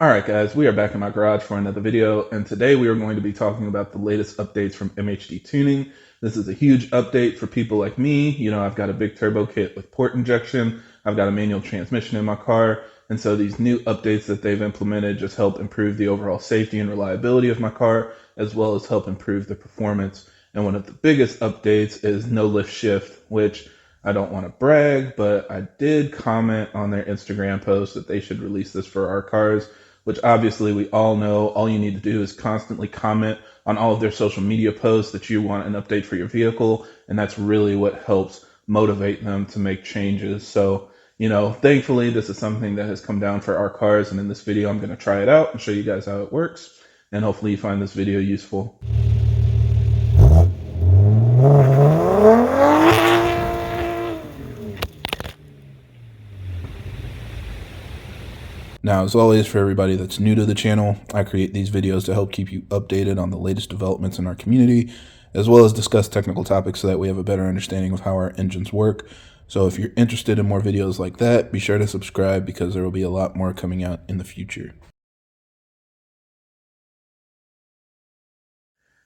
Alright guys, we are back in my garage for another video, and today we are going to be talking about the latest updates from MHD Tuning. This is a huge update for people like me. You know, I've got a big turbo kit with port injection, I've got a manual transmission in my car, and so these new updates that they've implemented just help improve the overall safety and reliability of my car, as well as help improve the performance. And one of the biggest updates is no lift shift, which I don't want to brag, but I did comment on their Instagram post that they should release this for our cars, which obviously we all know. All you need to do is constantly comment on all of their social media posts that you want an update for your vehicle, and that's really what helps motivate them to make changes. So, you know, thankfully this is something that has come down for our cars, and in this video I'm going to try it out and show you guys how it works, and hopefully you find this video useful. Now, as always, for everybody that's new to the channel, I create these videos to help keep you updated on the latest developments in our community, as well as discuss technical topics so that we have a better understanding of how our engines work. So if you're interested in more videos like that, be sure to subscribe because there will be a lot more coming out in the future.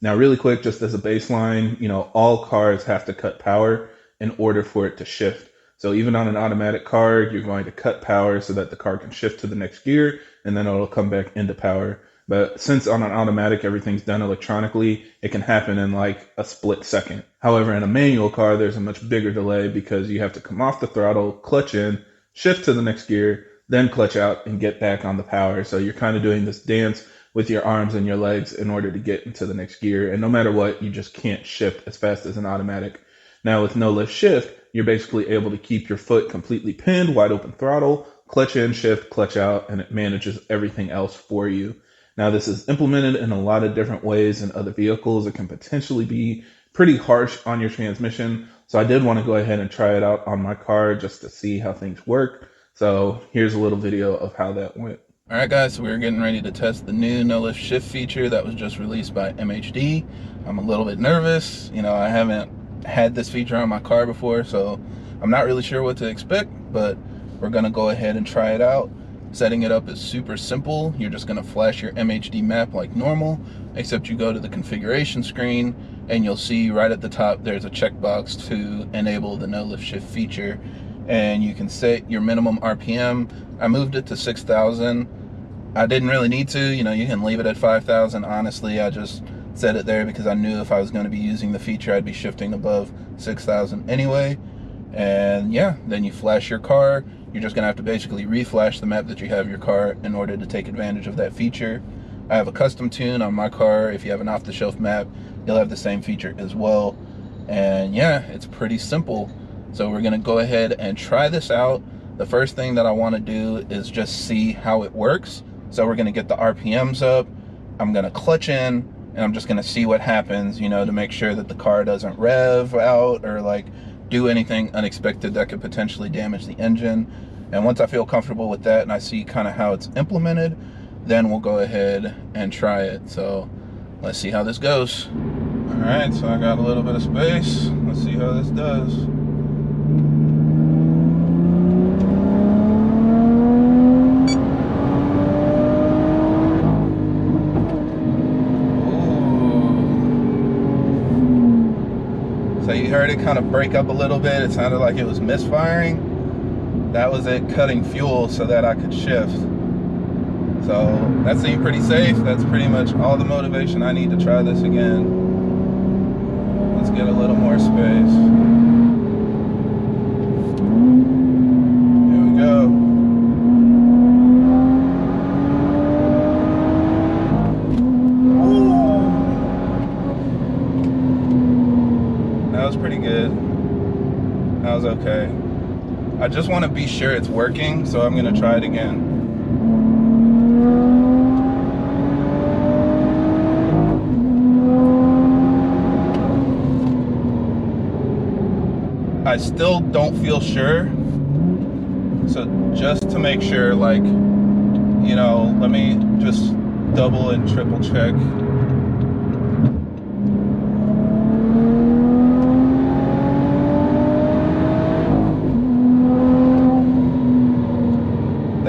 Now, really quick, just as a baseline, you know, all cars have to cut power in order for it to shift. So even on an automatic car, you're going to cut power so that the car can shift to the next gear, and then it'll come back into power. But since on an automatic, everything's done electronically, it can happen in like a split second. However, in a manual car, there's a much bigger delay because you have to come off the throttle, clutch in, shift to the next gear, then clutch out and get back on the power. So you're kind of doing this dance with your arms and your legs in order to get into the next gear. And no matter what, you just can't shift as fast as an automatic. Now with no lift shift, you're basically able to keep your foot completely pinned, wide open throttle, clutch in, shift, clutch out, and it manages everything else for you. Now this is implemented in a lot of different ways in other vehicles. It can potentially be pretty harsh on your transmission. So I did want to go ahead and try it out on my car just to see how things work. So here's a little video of how that went. Alright guys, so we're getting ready to test the new no lift shift feature that was just released by MHD. I'm a little bit nervous. You know, I haven't had this feature on my car before, so I'm not really sure what to expect, but we're gonna go ahead and try it out. Setting it up is super simple. You're just gonna flash your MHD map like normal, except you go to the configuration screen and you'll see right at the top there's a checkbox to enable the no lift shift feature, and you can set your minimum RPM. I moved it to 6,000. I didn't really need to, you know, you can leave it at 5,000. Honestly, I just set it there because I knew if I was going to be using the feature, I'd be shifting above 6,000 anyway. And yeah, then you flash your car. You're just going to have to basically reflash the map that you have your car in order to take advantage of that feature. I have a custom tune on my car. If you have an off-the-shelf map, you'll have the same feature as well. And yeah, it's pretty simple. So we're going to go ahead and try this out. The first thing that I want to do is just see how it works. So we're going to get the RPMs up. I'm going to clutch in, and I'm just gonna see what happens, you know, to make sure that the car doesn't rev out or like do anything unexpected that could potentially damage the engine. And once I feel comfortable with that and I see kind of how it's implemented, then we'll go ahead and try it. So let's see how this goes. All right, so I got a little bit of space. Let's see how this does. So you heard it kind of break up a little bit. It sounded like it was misfiring. That was it cutting fuel so that I could shift. So that seemed pretty safe. That's pretty much all the motivation I need to try this again. Let's get a little more space. Here we go. That was pretty good. That was okay. I just want to be sure it's working, so I'm going to try it again. I still don't feel sure, so just to make sure, like, you know, let me just double and triple check.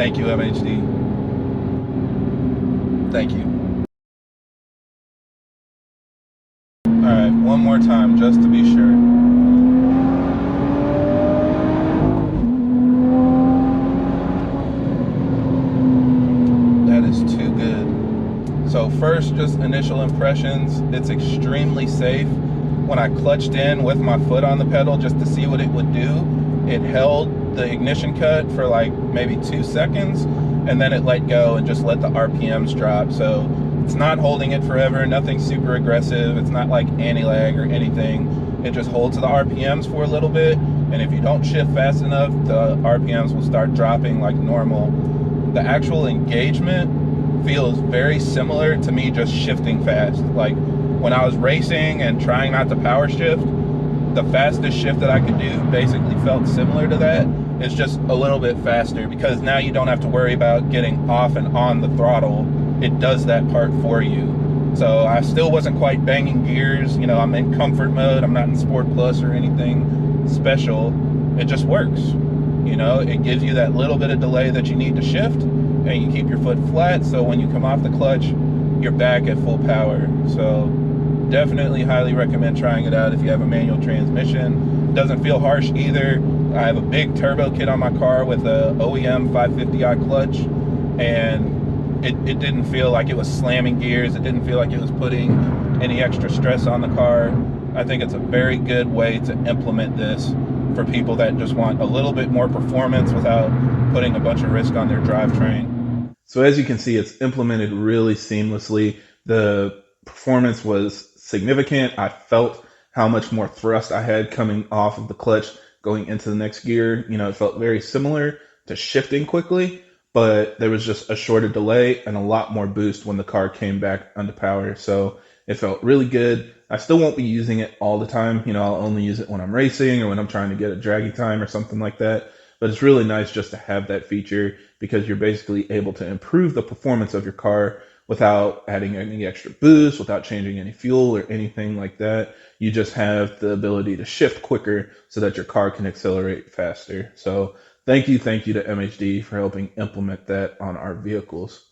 Thank you, MHD. Thank you. All right, one more time just to be sure. That is too good. So first, just initial impressions. It's extremely safe. When I clutched in with my foot on the pedal just to see what it would do, it held the ignition cut for like maybe 2 seconds, and then it let go and just let the RPMs drop. So it's not holding it forever, nothing super aggressive. It's not like anti-lag or anything. It just holds the RPMs for a little bit, and if you don't shift fast enough, the RPMs will start dropping like normal. The actual engagement feels very similar to me just shifting fast. Like when I was racing and trying not to power shift, the fastest shift that I could do basically felt similar to that. It's just a little bit faster because now you don't have to worry about getting off and on the throttle. It does that part for you. So I still wasn't quite banging gears. You know, I'm in comfort mode. I'm not in Sport Plus or anything special. It just works. You know, it gives you that little bit of delay that you need to shift, and you keep your foot flat. So when you come off the clutch, you're back at full power. So definitely highly recommend trying it out if you have a manual transmission. Doesn't feel harsh either. I have a big turbo kit on my car with a OEM 550i clutch, and it didn't feel like it was slamming gears. It didn't feel like it was putting any extra stress on the car. I think it's a very good way to implement this for people that just want a little bit more performance without putting a bunch of risk on their drivetrain. So as you can see, it's implemented really seamlessly. The performance was significant. I felt how much more thrust I had coming off of the clutch going into the next gear. You know, it felt very similar to shifting quickly, but there was just a shorter delay and a lot more boost when the car came back under power. So it felt really good. I still won't be using it all the time. You know, I'll only use it when I'm racing or when I'm trying to get a draggy time or something like that. But it's really nice just to have that feature because you're basically able to improve the performance of your car without adding any extra boost, without changing any fuel or anything like that. You just have the ability to shift quicker so that your car can accelerate faster. So thank you to MHD for helping implement that on our vehicles.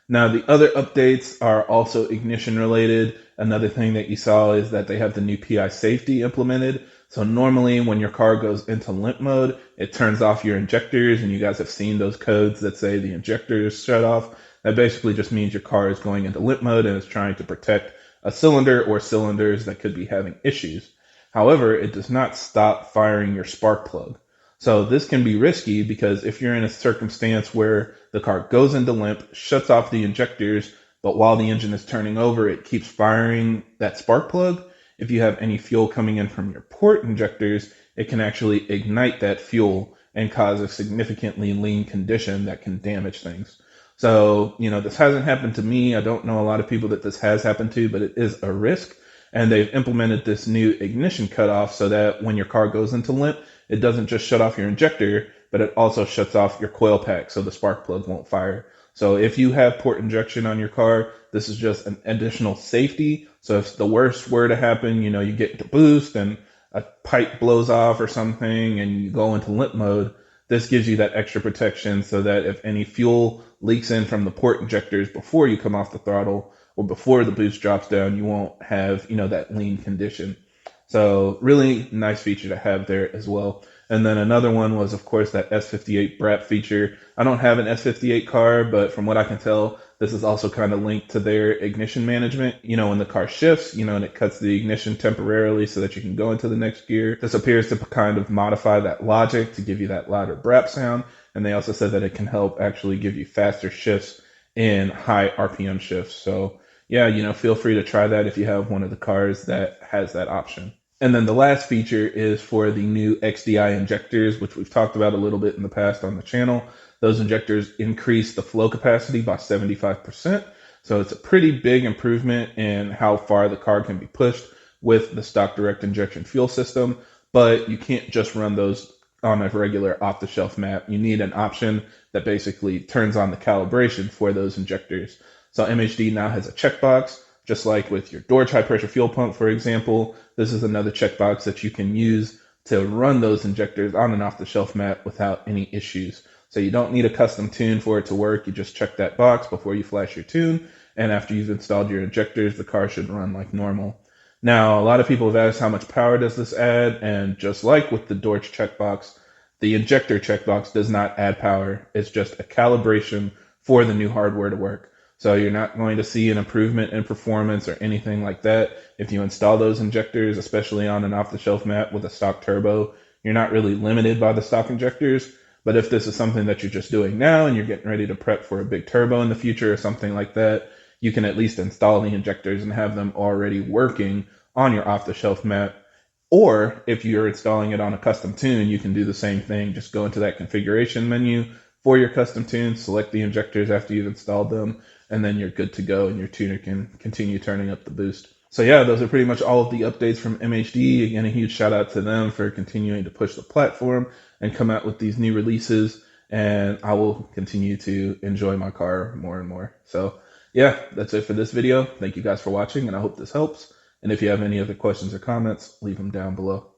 Now, the other updates are also ignition related. Another thing that you saw is that they have the new PI safety implemented. So normally when your car goes into limp mode, it turns off your injectors, and you guys have seen those codes that say the injectors shut off. That basically just means your car is going into limp mode and is trying to protect a cylinder or cylinders that could be having issues. However, it does not stop firing your spark plug. So this can be risky because if you're in a circumstance where the car goes into limp, shuts off the injectors, but while the engine is turning over, it keeps firing that spark plug. If you have any fuel coming in from your port injectors, it can actually ignite that fuel and cause a significantly lean condition that can damage things. So, you know, this hasn't happened to me. I don't know a lot of people that this has happened to, but it is a risk. And they've implemented this new ignition cutoff so that when your car goes into limp, it doesn't just shut off your injector, but it also shuts off your coil pack so the spark plug won't fire. So if you have port injection on your car, this is just an additional safety. So if the worst were to happen, you know, you get to boost and a pipe blows off or something and you go into limp mode, this gives you that extra protection so that if any fuel leaks in from the port injectors before you come off the throttle or before the boost drops down, you won't have, you know, that lean condition. So really nice feature to have there as well. And then another one was, of course, that S58 BRAP feature. I don't have an S58 car, but from what I can tell, this is also kind of linked to their ignition management. You know, when the car shifts, you know, and it cuts the ignition temporarily so that you can go into the next gear. This appears to kind of modify that logic to give you that louder BRAP sound. And they also said that it can help actually give you faster shifts in high RPM shifts. So yeah, you know, feel free to try that if you have one of the cars that has that option. And then the last feature is for the new XDI injectors, which we've talked about a little bit in the past on the channel. Those injectors increase the flow capacity by 75%. So it's a pretty big improvement in how far the car can be pushed with the stock direct injection fuel system. But you can't just run those on a regular off-the-shelf map. You need an option that basically turns on the calibration for those injectors. So MHD now has a checkbox, just like with your Dorch high pressure fuel pump, for example. This is another checkbox that you can use to run those injectors on an off-the-shelf map without any issues. So you don't need a custom tune for it to work. You just check that box before you flash your tune, and after you've installed your injectors, the car should run like normal. Now, a lot of people have asked how much power does this add, and just like with the Dorch checkbox, the injector checkbox does not add power. It's just a calibration for the new hardware to work. So you're not going to see an improvement in performance or anything like that. If you install those injectors, especially on an off-the-shelf map with a stock turbo, you're not really limited by the stock injectors. But if this is something that you're just doing now and you're getting ready to prep for a big turbo in the future or something like that, you can at least install the injectors and have them already working on your off-the-shelf map. Or if you're installing it on a custom tune, you can do the same thing. Just go into that configuration menu for your custom tune, select the injectors after you've installed them, and then you're good to go and your tuner can continue turning up the boost. So yeah, those are pretty much all of the updates from MHD. Again, a huge shout out to them for continuing to push the platform and come out with these new releases. And I will continue to enjoy my car more and more. So yeah, that's it for this video. Thank you guys for watching, and I hope this helps. And if you have any other questions or comments, leave them down below.